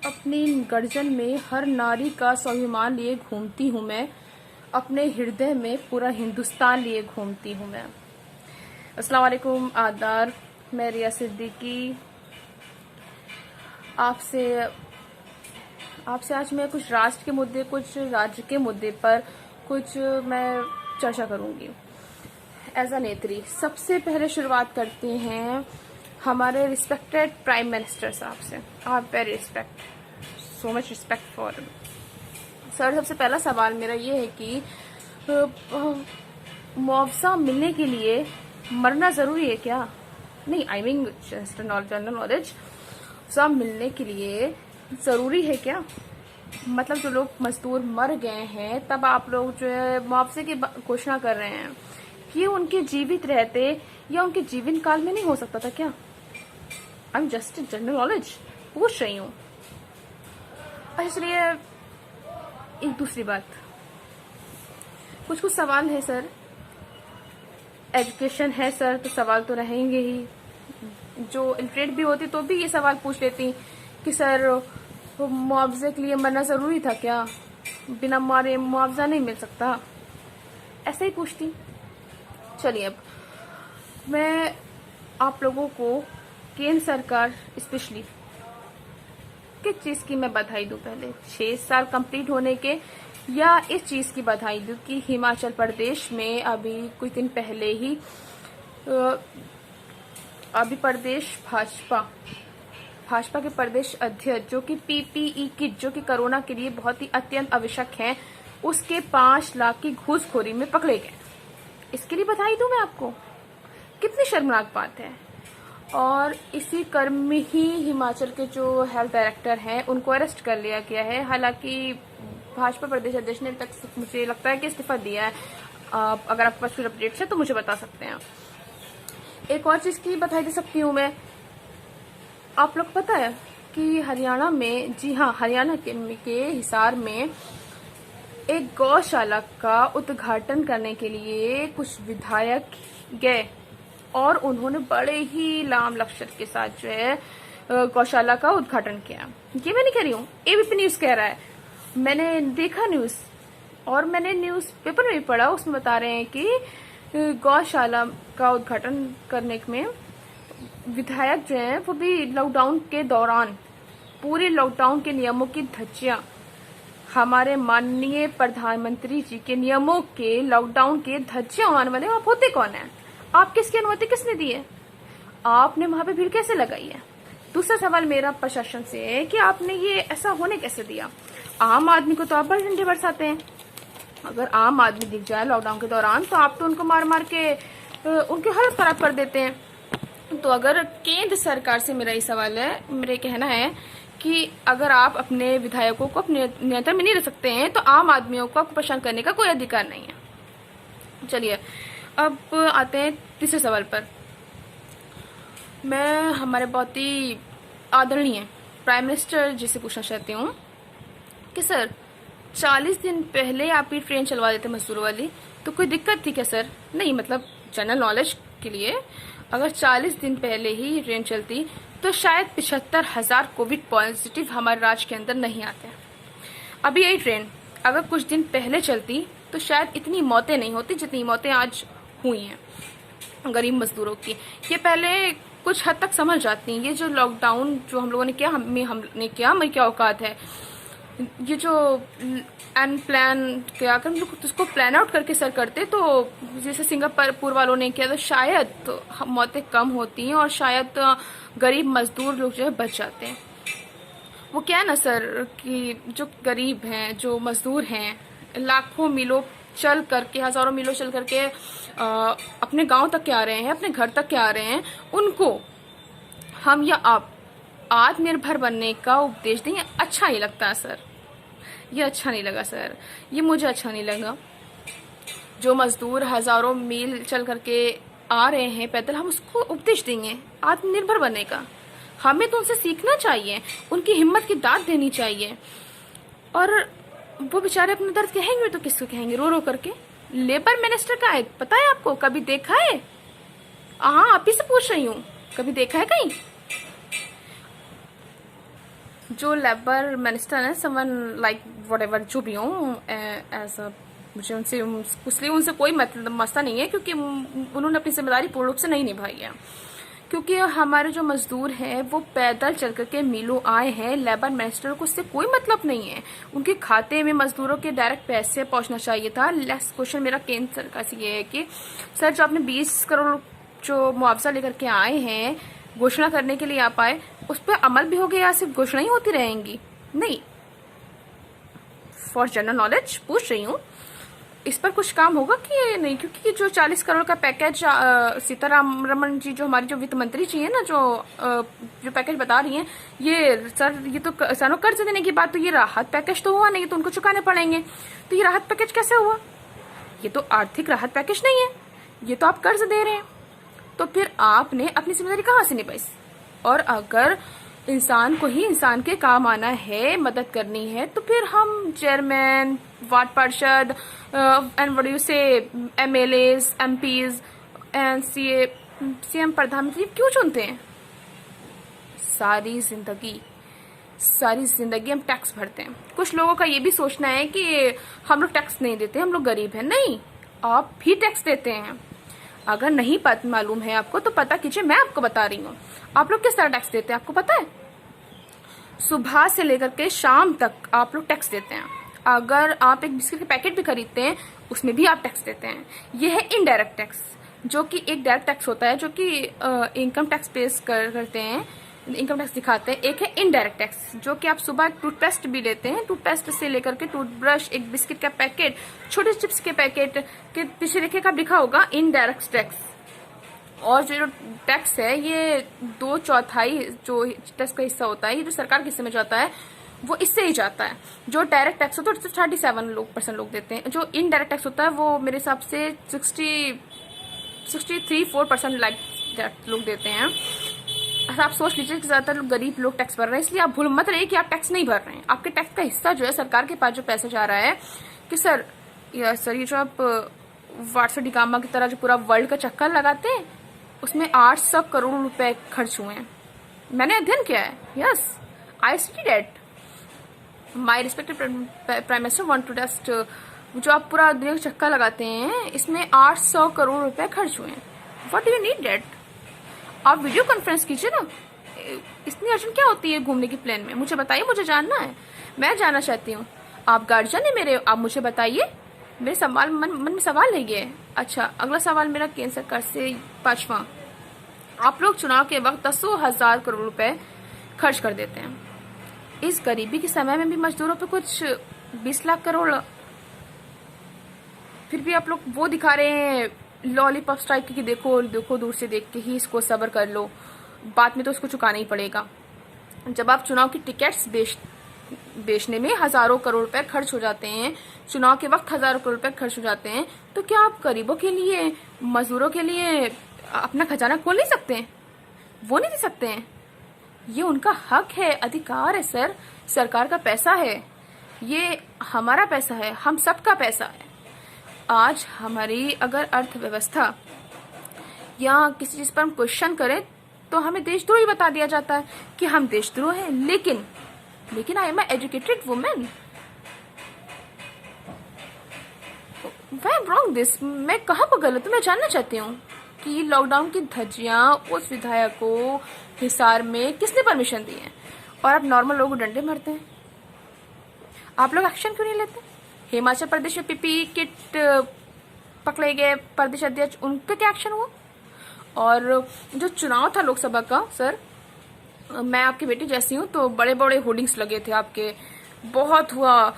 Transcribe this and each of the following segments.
अपनी गर्जन में हर नारी का स्वाभिमान लिए घूमती हूँ मैं, अपने हृदय में पूरा हिंदुस्तान लिए घूमती हूँ मैं। अस्सलाम वालेकुम, आदार। मैं रिया सिद्दीकी आपसे आज मैं कुछ राष्ट्र के मुद्दे, कुछ राज्य के मुद्दे पर कुछ मैं चर्चा करूंगी एज अ नेत्री। सबसे पहले शुरुआत करते हैं हमारे रिस्पेक्टेड प्राइम मिनिस्टर साहब से। आप very respect, so much respect for sir. सबसे पहला सवाल मेरा ये है कि मुआवजा मिलने के लिए मरना जरूरी है क्या? नहीं, I mean just general knowledge. मुआवजा मिलने के लिए जरूरी है क्या? मतलब जो लोग मजदूर मर गए हैं तब आप लोग जो है मुआवजे की घोषणा कर रहे हैं, ये उनके जीवित रहते या उनके जीवन काल में नहीं हो सकता था क्या? I am just general knowledge पूछ रही हूँ। इसलिए एक दूसरी बात, कुछ सवाल है सर। एजुकेशन है सर, तो सवाल तो रहेंगे ही। जो इलिटरेट भी होती तो भी ये सवाल पूछ लेती कि सर मुआवजे के लिए मरना जरूरी था क्या? बिना मारे मुआवजा नहीं मिल सकता, ऐसे ही पूछती। चलिए, अब मैं आप लोगों को केंद्र सरकार स्पेशली किस चीज की मैं बधाई दूं? पहले 6 साल कंप्लीट होने के, या इस चीज की बधाई दूं कि हिमाचल प्रदेश में अभी कुछ दिन पहले ही अभी प्रदेश भाजपा के प्रदेश अध्यक्ष जो कि पीपीई किट, जो कि कोरोना के लिए बहुत ही अत्यंत आवश्यक है, उसके 5 लाख की घूसखोरी में पकड़े गए। इसके लिए बधाई दूं मैं आपको? कितनी शर्मनाक बात है। और इसी क्रम में ही हिमाचल के जो हेल्थ डायरेक्टर हैं उनको अरेस्ट कर लिया गया है। हालांकि भाजपा प्रदेश अध्यक्ष ने अभी तक मुझे लगता है कि इस्तीफा दिया है। अगर आपके पास कुछ अपडेट्स है तो मुझे बता सकते हैं। एक और चीज की बधाई दे सकती हूँ मैं। आप लोग पता है कि हरियाणा में, जी हाँ, हरियाणा के हिसार में एक गौशाला का उद्घाटन करने के लिए कुछ विधायक गए और उन्होंने बड़े ही लाम लक्ष्य के साथ जो है गौशाला का उद्घाटन किया। ये मैं नहीं कह रही हूँ, एबीपी न्यूज कह रहा है। मैंने देखा न्यूज, और मैंने न्यूज पेपर में भी पढ़ा, उसमें बता रहे हैं कि गौशाला का उद्घाटन करने में विधायक जो है वो भी लॉकडाउन के दौरान पूरे लॉकडाउन के नियमों की धज्जियां, हमारे माननीय प्रधानमंत्री जी के नियमों के लॉकडाउन के धज्जियां उड़ाने वाले आप होते कौन है? आप किसकी अनुमति किसने दी है? आपने वहां पे भीड़ कैसे लगाई है? दूसरा सवाल मेरा प्रशासन से है कि आपने ये ऐसा होने कैसे दिया? आम आदमी को तो आप बड़े डंडे बरसाते हैं। अगर आम आदमी दिख जाए लॉकडाउन के दौरान तो आप तो उनको मार मार के उनकी हालत खराब कर देते हैं। तो अगर केंद्र सरकार से मेरा ये सवाल है, मेरा कहना है कि अगर आप अपने विधायकों को अपने नियंत्रण में नहीं रख सकते हैं तो आम आदमियों को आपको परेशान करने का कोई अधिकार नहीं है। चलिए, अब आते हैं तीसरे सवाल पर। मैं हमारे बहुत ही आदरणीय प्राइम मिनिस्टर जी से पूछना चाहती हूँ कि सर 40 दिन पहले आप ये ट्रेन चलवा देते मजदूरों वाली, तो कोई दिक्कत थी क्या सर? नहीं, मतलब जनरल नॉलेज के लिए, अगर 40 दिन पहले ही ट्रेन चलती तो शायद 75,000 कोविड पॉजिटिव हमारे राज्य के अंदर नहीं आते। अभी यही ट्रेन अगर कुछ दिन पहले चलती तो शायद इतनी मौतें नहीं होती जितनी मौतें आज हुई हैं गरीब मजदूरों की। ये पहले कुछ हद तक समझ जाती हैं। ये जो लॉकडाउन जो हम लोगों ने किया, हमने किया, हमारी क्या औकात है? ये जो अनप्लान क्या कर, हम लोग उसको प्लान आउट करके सर करते तो जैसे सिंगापुर वालों ने किया तो शायद तो मौतें कम होती हैं और शायद गरीब मजदूर लोग जो है बच जाते हैं। वो क्या है ना सर कि जो गरीब हैं, जो मजदूर हैं, लाखों मीलों चल करके, हजारों मीलों चल करके अपने गांव तक के आ रहे हैं, अपने घर तक के आ रहे हैं, उनको हम या आप आत्मनिर्भर बनने का उपदेश दें, ये अच्छा नहीं लगता सर। ये अच्छा नहीं लगा सर, ये मुझे अच्छा नहीं लगा। जो मजदूर हजारों मील चल करके आ रहे हैं पैदल, हम उसको उपदेश देंगे आत्मनिर्भर बनने का? हमें तो उनसे सीखना चाहिए, उनकी हिम्मत की दाद देनी चाहिए। और वो बेचारे अपना दर्द कहेंगे तो किसको कहेंगे? रो रो करके। लेबर मिनिस्टर का है, पता है आपको? कभी देखा है? हाँ, आप ही से पूछ रही हूँ, कभी देखा है कहीं? जो लेबर मिनिस्टर है, समवन लाइक व्हाटएवर जो भी हो, एज मुझे उनसे इसलिए उनसे कोई मतलब मसला नहीं है, क्योंकि उन्होंने अपनी जिम्मेदारी पूर्ण रूप से नहीं निभाई है। क्योंकि हमारे जो मजदूर हैं वो पैदल चल करके मिलों आए हैं, लेबर मिनिस्टर को उससे कोई मतलब नहीं है। उनके खाते में मजदूरों के डायरेक्ट पैसे पहुंचना चाहिए था। लास्ट क्वेश्चन मेरा केंद्र सरकार से ये है कि सर, जो आपने 20 करोड़ जो मुआवजा लेकर के आए हैं, घोषणा करने के लिए आप आए, उस पर अमल भी हो गया या सिर्फ घोषणा ही होती रहेंगी? नहीं, फॉर जनरल नॉलेज पूछ रही हूँ, इस पर कुछ काम होगा कि नहीं? क्योंकि जो 40 करोड़ का पैकेज सीतारमण जी, जो हमारी जो वित्त मंत्री जी है ना, जो पैकेज बता रही हैं, ये सर, ये तो किसानों कर्ज देने की बात, तो ये राहत पैकेज तो हुआ नहीं, तो उनको चुकाने पड़ेंगे। तो ये राहत पैकेज कैसे हुआ? ये तो आर्थिक राहत पैकेज नहीं है, ये तो आप कर्ज दे रहे हैं। तो फिर आपने अपनी जिम्मेदारी कहाँ से निभाई? और अगर इंसान को ही इंसान के काम आना है, मदद करनी है, तो फिर हम चेयरमैन, वार्ड पार्षद एंड व्हाट डू यू से, एमएलएज, एमपीज एंड सीएम, प्रधानमंत्री क्यों चुनते हैं? सारी जिंदगी हम टैक्स भरते हैं। कुछ लोगों का ये भी सोचना है कि हम लोग टैक्स नहीं देते, हम लोग गरीब हैं। नहीं, आप भी टैक्स देते हैं। अगर नहीं मालूम है आपको तो पता कीजिए, मैं आपको बता रही हूँ। आप लोग किस तरह टैक्स देते हैं आपको पता है? सुबह से लेकर के शाम तक आप लोग टैक्स देते हैं। अगर आप एक बिस्किट के पैकेट भी खरीदते हैं, उसमें भी आप टैक्स देते हैं। यह है इनडायरेक्ट टैक्स, जो कि एक डायरेक्ट टैक्स होता है, जो कि इनकम टैक्स पेश करते हैं, इनकम टैक्स दिखाते हैं। एक है इनडायरेक्ट टैक्स, जो कि आप सुबह टूथपेस्ट भी लेते हैं, टूथपेस्ट से लेकर के टूथब्रश, एक बिस्किट का पैकेट, छोटे चिप्स के पैकेट के पीछे लिखा होगा इनडायरेक्ट टैक्स। और जो टैक्स है, ये 2/4 जो टैक्स का हिस्सा होता है, ये जो सरकार के हिस्से में जाता है, वो इससे ही जाता है। जो डायरेक्ट टैक्स होता है तो 37% लोग देते हैं। जो इनडायरेक्ट टैक्स होता है वो मेरे हिसाब से 63-4% लाइक लोग देते हैं। आप सोच लीजिए कि ज्यादातर गरीब लोग टैक्स भर रहे हैं, इसलिए आप भूल मत रहिए कि आप टैक्स नहीं भर रहे हैं। आपके टैक्स का हिस्सा जो है, सरकार के पास जो पैसा जा रहा है कि सर ये जो आप वाट्सो डिकामा की तरह जो पूरा वर्ल्ड का चक्कर लगाते हैं, उसमें 800 करोड़ रुपए खर्च हुए हैं। मैंने अध्ययन किया है। Yes, I see that. My respected prime minister want to test, जो आप पूरा दुनिया का चक्कर लगाते हैं, इसमें 800 करोड़ रुपए खर्च हुए हैं। What do you need that? आप वीडियो कॉन्फ्रेंस कीजिए ना। इतनी अर्जेंट क्या होती है घूमने की प्लान में? मुझे बताइए, मुझे जानना है, मैं जानना चाहती हूँ। आप गार्जियन है मेरे, आप मुझे बताइए। मेरे सवाल मन में सवाल है ये। अच्छा, अगला सवाल मेरा केंद्र सरकार से 5वां। आप लोग चुनाव के वक्त 10,000 करोड़ रुपए खर्च कर देते हैं। इस गरीबी के समय में भी मजदूरों पे कुछ 20 लाख करोड़, फिर भी आप लोग वो दिखा रहे हैं लॉलीपॉप स्ट्राइक की, देखो देखो, दूर से देख के ही इसको सब्र कर लो, बाद में तो इसको चुकाना ही पड़ेगा। जब आप चुनाव की टिकट्स बेचने में हजारों करोड़ रुपए खर्च हो जाते हैं, चुनाव के वक्त हजारों करोड़ रुपए खर्च हो जाते हैं, तो क्या आप गरीबों के लिए, मजदूरों के लिए अपना खजाना खोल नहीं सकते हैं? वो नहीं दे सकते हैं? ये उनका हक है, अधिकार है सर। सरकार का पैसा है, ये हमारा पैसा है, हम सबका पैसा है। आज हमारी अगर अर्थव्यवस्था या किसी चीज पर हम क्वेश्चन करें तो हमें देशद्रोह ही बता दिया जाता है कि हम देशद्रोह हैं। लेकिन I am educated women. Why am wrong this? मैं कहाँ पर गलत हूँ? मैं जानना चाहती हूँ कि लॉकडाउन की धज्जियां उस विधायक को हिसार में किसने परमिशन दी है, और आप नॉर्मल लोगों को डंडे मारते हैं। आप लोग एक्शन क्यों नहीं लेते? हिमाचल प्रदेश में पीपीई किट पकड़े गए प्रदेश अध्यक्ष, उनका क्या एक्शन हुआ? और जो चुनाव था लोकसभा का, सर मैं आपकी बेटी जैसी हूँ, तो बड़े बड़े होर्डिंग्स लगे थे आपके, बहुत हुआ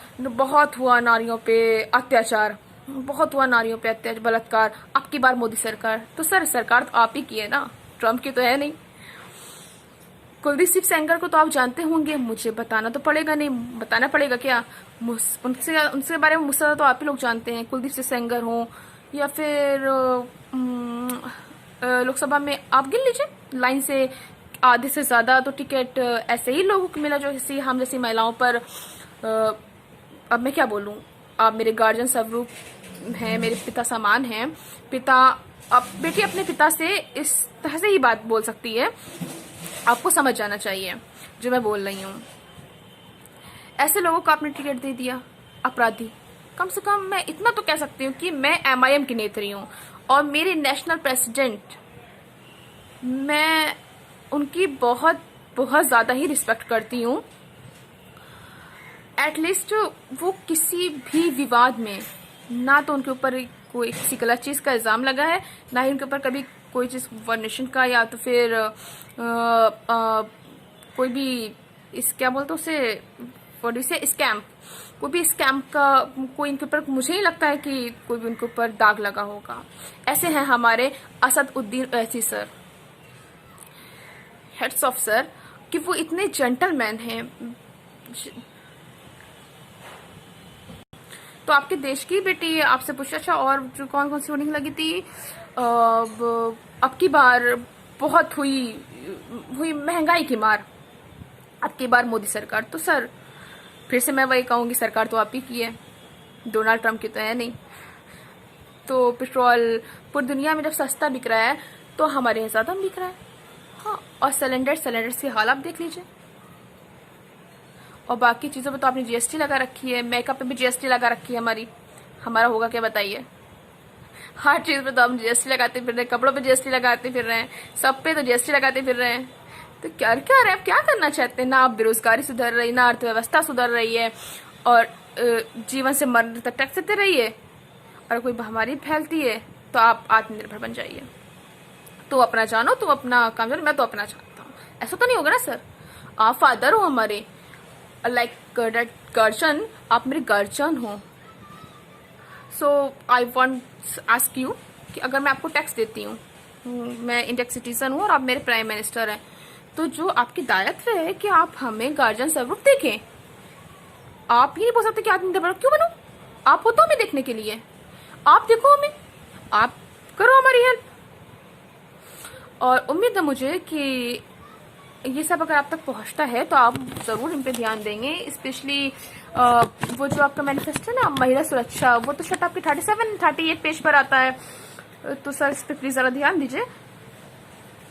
नारियों पे अत्याचार, बहुत हुआ नारियों पे अत्याचार, बलात्कार। अब की बार मोदी सरकार, तो सर सरकार तो आप ही की है ना, ट्रम्प की तो है नहीं। कुलदीप सिंह सेंगर को तो आप जानते होंगे, मुझे बताना तो पड़ेगा नहीं, बताना पड़ेगा क्या? उनसे बारे में मुझसे तो आप ही लोग जानते हैं। कुलदीप सिंह सेंगर हो या फिर लोकसभा में आप गिन लीजिए लाइन से आधे से ज्यादा तो टिकट ऐसे ही लोगों को मिला, जो जैसे हम जैसी महिलाओं पर। अब मैं क्या बोलूं, आप मेरे गार्जियन स्वरूप हैं, मेरे पिता समान हैं। पिता, अब बेटी अपने पिता से इस तरह से ही बात बोल सकती है, आपको समझ जाना चाहिए जो मैं बोल रही हूँ। ऐसे लोगों को आपने टिकट दे दिया, अपराधी। कम से कम मैं इतना तो कह सकती हूँ कि मैं MIM की नेत्री हूँ और मेरे नेशनल प्रेसिडेंट, मैं उनकी बहुत बहुत ज्यादा ही रिस्पेक्ट करती हूँ। एटलीस्ट वो किसी भी विवाद में, ना तो उनके ऊपर कोई किसी गलत चीज का इल्जाम लगा है, ना ही उनके ऊपर कभी कोई चीज वर्नेशन का या तो फिर कोई भी इस क्या बोलते उसे व्हाट से स्कैम, कोई भी स्कैम का कोई इनके ऊपर, मुझे नहीं लगता है कि कोई भी उनके ऊपर दाग लगा होगा। ऐसे हैं हमारे Asaduddin Owaisi sir, heads of sir, कि वो इतने जेंटलमैन हैं। तो आपके देश की बेटी आपसे पूछा, अच्छा और जो कौन कौन सी होर्डिंग लगी थी? अब की बार बहुत हुई महंगाई की मार, अब की बार मोदी सरकार। तो सर फिर से मैं वही कहूंगी, सरकार तो आप ही की है, डोनाल्ड ट्रंप की तो है नहीं। तो पेट्रोल पूरी दुनिया में जब सस्ता बिक रहा है तो हमारे यहाँ ज्यादा बिक रहा है। हाँ, और सिलेंडर्स की हाल आप देख लीजिए। और बाकी चीजों पे तो आपने GST लगा रखी है, मेकअप पे भी GST लगा रखी है हमारा होगा क्या बताइए? हर चीज पे तो हम GST लगाते फिर रहे हैं, कपड़ों पे GST लगाते फिर रहे हैं, सब पे तो GST लगाते फिर रहे हैं। तो क्या रहे आप क्या करना चाहते हैं? ना आप बेरोजगारी सुधर रही, ना अर्थव्यवस्था सुधर रही है, और जीवन से मरने तक टैक्स देते रहिए, और कोई महामारी फैलती है तो आप आत्मनिर्भर बन जाइए। तो अपना जानो, तुम अपना काम जानो, मैं तो अपना चाहता हूँ। ऐसा तो नहीं होगा ना सर, आप फादर हो हमारे, लाइक दैट गर्जन, आप मेरे गर्जन हो। सो आई वॉन्ट आस्क यू कि अगर मैं आपको टैक्स देती हूँ, मैं इंडियन सिटीजन हूँ और आप मेरे प्राइम मिनिस्टर हैं, तो जो आपकी दायित्व है कि आप हमें गार्जियन स्वरूप देखें। आप ये नहीं बोल सकते कि आत्मनिर्भर क्यों बनो? आप हो तो हमें देखने के लिए, आप देखो हमें, आप करो हमारी हेल्प। और उम्मीद है मुझे कि ये सब अगर आप तक पहुंचता है तो आप जरूर इन पे ध्यान देंगे। स्पेशली वो जो आपका मैनिफेस्टो है ना, महिला सुरक्षा, वो तो शायद आपके 37-38 पेज पर आता है। तो सर इस पे प्लीज जरा ध्यान दीजिए।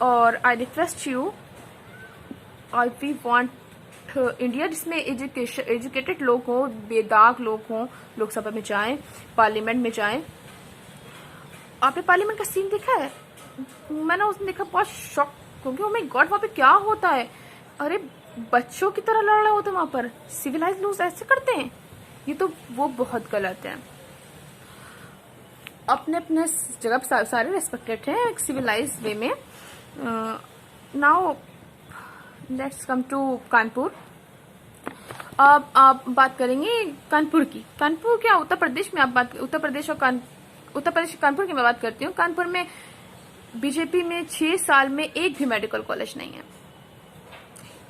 और आई रिक्वेस्ट यू, और वी वांट इंडिया जिसमें एजुकेटेड लोग हों, बेदाग लोग हों, लोकसभा में जाएं, पार्लियामेंट में जाएं। आपने पार्लियामेंट का सीन देखा है? मैंने उसने देखा, बहुत शॉक, क्योंकि ओ माय गॉड वहां पे क्या होता है? अरे बच्चों की तरह लड़ रहे होते वहां पर, सिविलाइज लोग ऐसे करते हैं? ये तो वो बहुत गलत है। अपने अपने जगह पर सारे रेस्पेक्टेड हैं एक सिविलाइज वे में। Now let's come to Kanpur. अब आप बात करेंगे कानपुर की। कानपुर क्या, उत्तर प्रदेश में आप बात, उत्तर प्रदेश कानपुर की मैं बात करती हूँ। कानपुर में बीजेपी में 6 साल में एक भी मेडिकल कॉलेज नहीं है,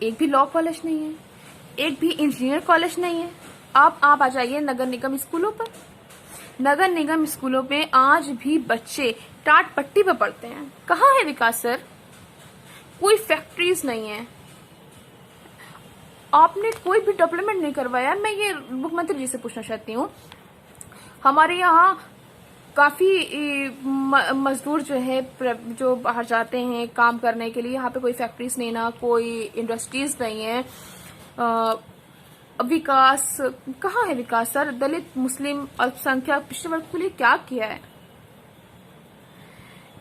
एक भी लॉ कॉलेज नहीं है, एक भी इंजीनियर कॉलेज नहीं है। आप आ जाइए नगर निगम स्कूलों पर। नगर निगम स्कूलों में आज भी बच्चे टाट पट्टी पे पढ़ते हैं। कहाँ है विकास सर? कोई फैक्ट्रीज नहीं है, आपने कोई भी डेवलपमेंट नहीं करवाया। मैं ये मुख्यमंत्री जी से पूछना चाहती हूँ, हमारे यहाँ काफी मजदूर जो है जो बाहर जाते हैं काम करने के लिए, यहाँ पे कोई फैक्ट्रीज नहीं, ना कोई इंडस्ट्रीज नहीं है। विकास कहाँ है विकास सर? दलित, मुस्लिम, अल्पसंख्यक, पिछड़े वर्ग के लिए क्या किया है?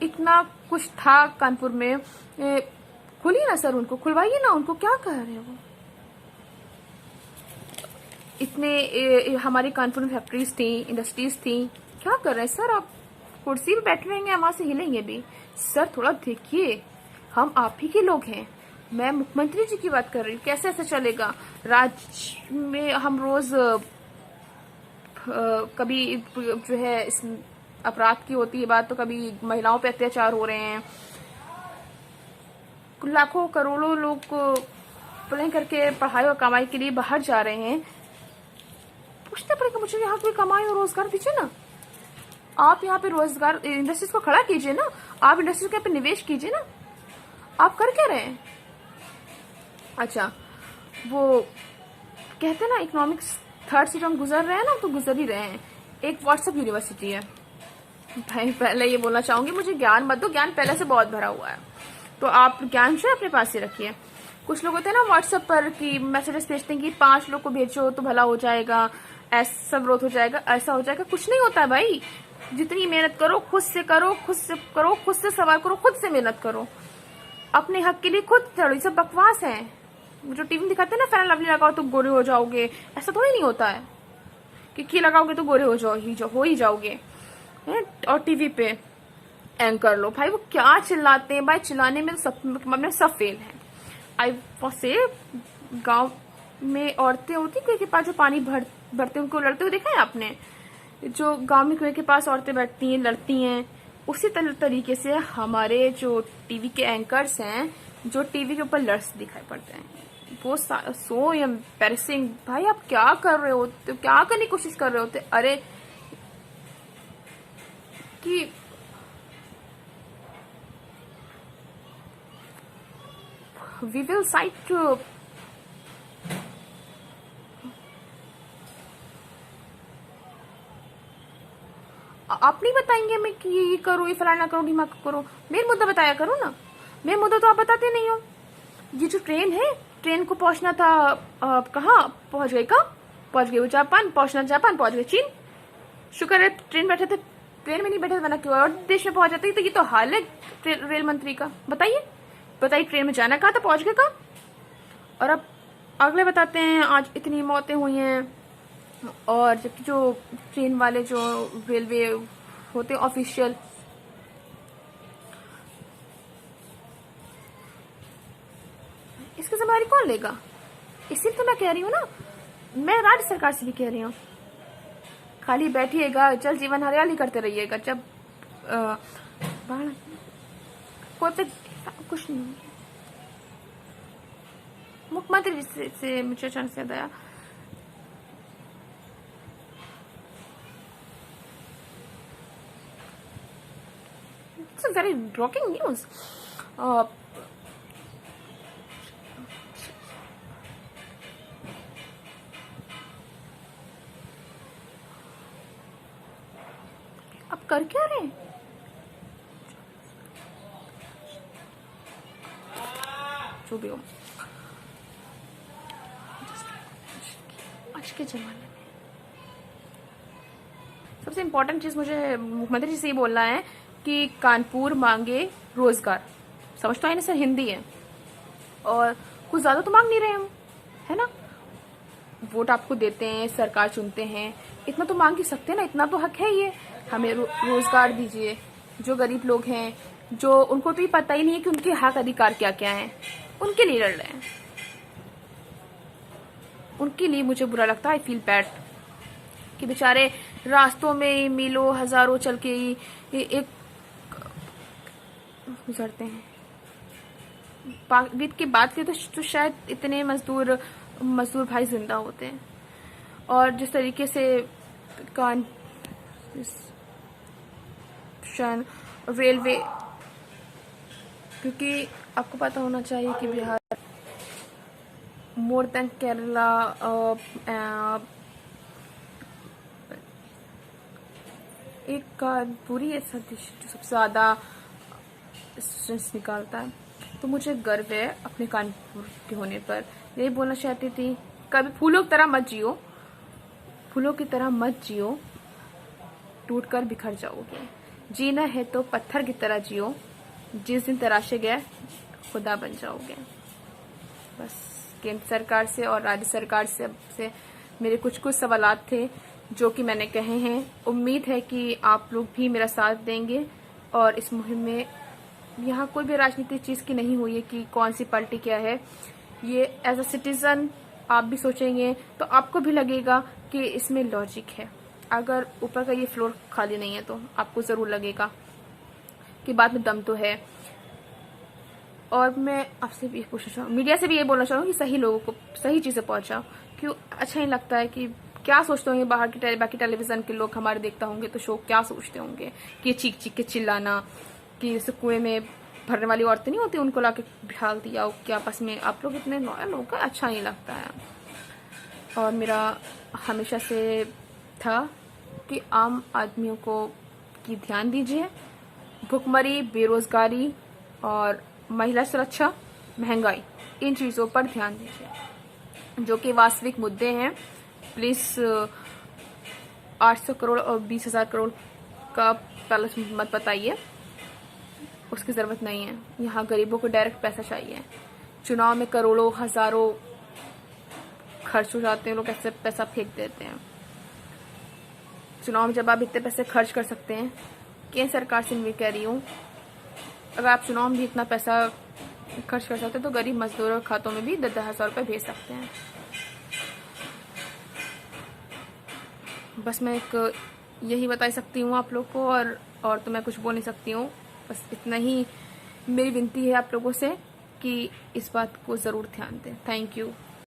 इतना कुछ था कानपुर में, खुलिए ना सर, उनको खुलवाइए ना, उनको क्या कह रहे हैं वो? इतने हमारे कानपुर में फैक्ट्रीज थी, इंडस्ट्रीज थी, क्या कर रहे हैं सर? आप कुर्सी पे बैठे रहेंगे, वहां से हिलेंगे भी? सर थोड़ा देखिए, हम आप ही के लोग हैं। मैं मुख्यमंत्री जी की बात कर रही हूँ। कैसे ऐसे चलेगा? राज्य में हम रोज कभी जो है इस अपराध की होती है बात, तो कभी महिलाओं पे अत्याचार हो रहे हैं, लाखों करोड़ों लोग पढ़ाई करके पढ़ाई और कमाई के लिए बाहर जा रहे हैं। पूछना पड़ेगा मुझे, यहाँ कोई कमाई और रोजगार दीजिए ना। आप यहाँ पे रोजगार इंडस्ट्रीज को खड़ा कीजिए ना, आप इंडस्ट्रीज के पे निवेश कीजिए ना। आप कर क्या रहे हैं? अच्छा, वो कहते हैं ना इकोनॉमिक्स थर्ड सीट हम गुजर रहे हैं ना, तो गुजर ही रहे हैं। एक व्हाट्सएप यूनिवर्सिटी है भाई, पहले ये बोलना चाहूंगी, मुझे ज्ञान मत दो, ज्ञान पहले से बहुत भरा हुआ है, तो आप ज्ञान जो है अपने पास ही रखिए। कुछ लोग होते हैं ना व्हाट्सएप पर कि मैसेजेस भेजते हैं कि 5 लोग को भेजो तो भला हो जाएगा, ऐसा ग्रोथ हो जाएगा, ऐसा हो जाएगा। कुछ नहीं होता है भाई। जितनी मेहनत करो खुद से करो, खुद से करो, खुद से सवाल करो, खुद से मेहनत करो, अपने हक के लिए खुद लड़ो। ये सब बकवास है। जो टीवी में दिखाते हैं ना फेयर लवली लगाओ तो गोरे हो जाओगे, ऐसा थोड़ी नहीं होता है कि लगाओगे तो गोरे हो ही जाओगे। और टीवी पे एंकर लो भाई, वो क्या चिल्लाते हैं भाई, चिल्लाने में सब सब फेल है। आई से गांव में औरतें होती कुएं के पास जो पानी भरते उनको लड़ते हुए देखा है आपने? जो गांव में कुएं के पास औरतें बैठती हैं लड़ती हैं, उसी तरीके से हमारे जो टीवी के एंकर्स हैं जो टीवी के ऊपर लड़ते दिखाई पड़ते हैं। वो सो एम्बैरेसिंग। भाई आप क्या कर रहे होते, क्या करने की कोशिश कर रहे होते? अरे कि we will cite आप नहीं बताएंगे मैं कि ये करो, ये फलाना करो, दिमाग करो। मेन मुद्दा बताया करो ना। मेन मुद्दा तो आप बताते नहीं हो। ये जो ट्रेन है, ट्रेन को पहुंचना था कहाँ पहुंच गई? कहाँ पहुंच गई? वो जापान पहुंचना, जापान पहुंच गए चीन। शुक्र है ट्रेन बैठे थे, ट्रेन में नहीं बैठे थे, वरना और देश में पहुंच जाते। तो ये तो हाल है रेल मंत्री का। बताइए ट्रेन में जाना कहाँ था, पहुंच गए कहाँ? और अब अगले बताते हैं आज इतनी मौतें हुई हैं, और जबकि जो ट्रेन वाले जो रेलवे होते ऑफिशियल, इसकी जिम्मेदारी कौन लेगा? इसीलिए तो मैं कह रही हूँ ना, मैं राज्य सरकार से भी कह रही हूँ, खाली बैठिएगा, जल जीवन हरियाली करते रहिएगा। जब कोई कुछ नहीं। मुख्यमंत्री से मुझे अचानक से याद आया, it's a very rocking news. अब कर क्या रहे हैं? जो भी हो, आज के जमाने में सबसे इम्पोर्टेंट चीज मुझे मुख्यमंत्री जी से ये बोलना है कि कानपुर मांगे रोजगार। समझ तो आए ना सर, हिंदी है और कुछ ज्यादा तो मांग नहीं रहे हम, है ना? वोट आपको देते हैं, सरकार चुनते हैं, इतना तो मांग ही सकते हैं ना, इतना तो हक है। ये हमें रोजगार दीजिए। जो गरीब लोग हैं, जो उनको तो ये पता ही नहीं है कि उनके हक अधिकार क्या क्या हैं, उनके लिए लड़ रहे हैं। उनके लिए मुझे बुरा लगता है। आई फील बैड कि बेचारे रास्तों में मीलों हजारों चल के एक गुजरते हैं। बीत की बात की तो शायद इतने मजदूर भाई जिंदा होते हैं। और जिस तरीके से रेलवे, क्योंकि आपको पता होना चाहिए कि बिहार मोर देन केरला एक पूरी ऐसा देश जो सबसे ज्यादा स्ट्रेस निकालता है। तो मुझे गर्व है अपने कानपुर के होने पर। यही बोलना चाहती थी, कभी फूलों की तरह मत जियो, फूलों की तरह मत जियो, टूटकर बिखर जाओगे। जीना है तो पत्थर की तरह जियो, जिस दिन तराशे गए खुदा बन जाओगे। बस केंद्र सरकार से और राज्य सरकार से मेरे कुछ सवालात थे जो कि मैंने कहे हैं। उम्मीद है कि आप लोग भी मेरा साथ देंगे और इस मुहिम में यहाँ कोई भी राजनीतिक चीज की नहीं हुई है कि कौन सी पार्टी क्या है। ये एज अ सिटीजन आप भी सोचेंगे तो आपको भी लगेगा कि इसमें लॉजिक है। अगर ऊपर का ये फ्लोर खाली नहीं है तो आपको जरूर लगेगा कि बात में दम तो है। और मैं आपसे भी पूछना चाहूँ, मीडिया से भी ये बोलना चाहूँगी कि सही लोगों को सही चीजें पहुंचाओ। क्यों अच्छा नहीं लगता है कि क्या सोचते होंगे बाहर के बाकी टेलीविजन के लोग हमारे देखता होंगे तो शो क्या सोचते होंगे कि चीख चीख के चिल्लाना, कि जैसे कुएं में भरने वाली औरतें नहीं होती उनको लाके ढाल दिया कि आपस में आप लोग इतने लॉयल हो गए, अच्छा नहीं लगता है। और मेरा हमेशा से था कि आम आदमियों को की ध्यान दीजिए। भुखमरी, बेरोजगारी और महिला सुरक्षा, महंगाई, इन चीज़ों पर ध्यान दीजिए जो कि वास्तविक मुद्दे हैं। प्लीज़ 800 करोड़ और 20,000 करोड़ का पैलेस मत बताइए, उसकी ज़रूरत नहीं है। यहाँ गरीबों को डायरेक्ट पैसा चाहिए। चुनाव में करोड़ों हज़ारों खर्च हो जाते हैं, लोग ऐसे पैसा फेंक देते हैं। चुनाव में जब आप इतने पैसे खर्च कर सकते हैं, केंद्र सरकार से मैं कह रही हूँ, अगर आप चुनाव में भी इतना पैसा खर्च कर सकते हैं तो गरीब मजदूरों के खातों में भी 10,000 रुपये भेज सकते हैं। बस मैं एक यही बता सकती हूँ आप लोग को, और तो मैं कुछ बोल नहीं सकती हूँ। बस इतना ही मेरी विनती है आप लोगों से कि इस बात को ज़रूर ध्यान दें। Thank you.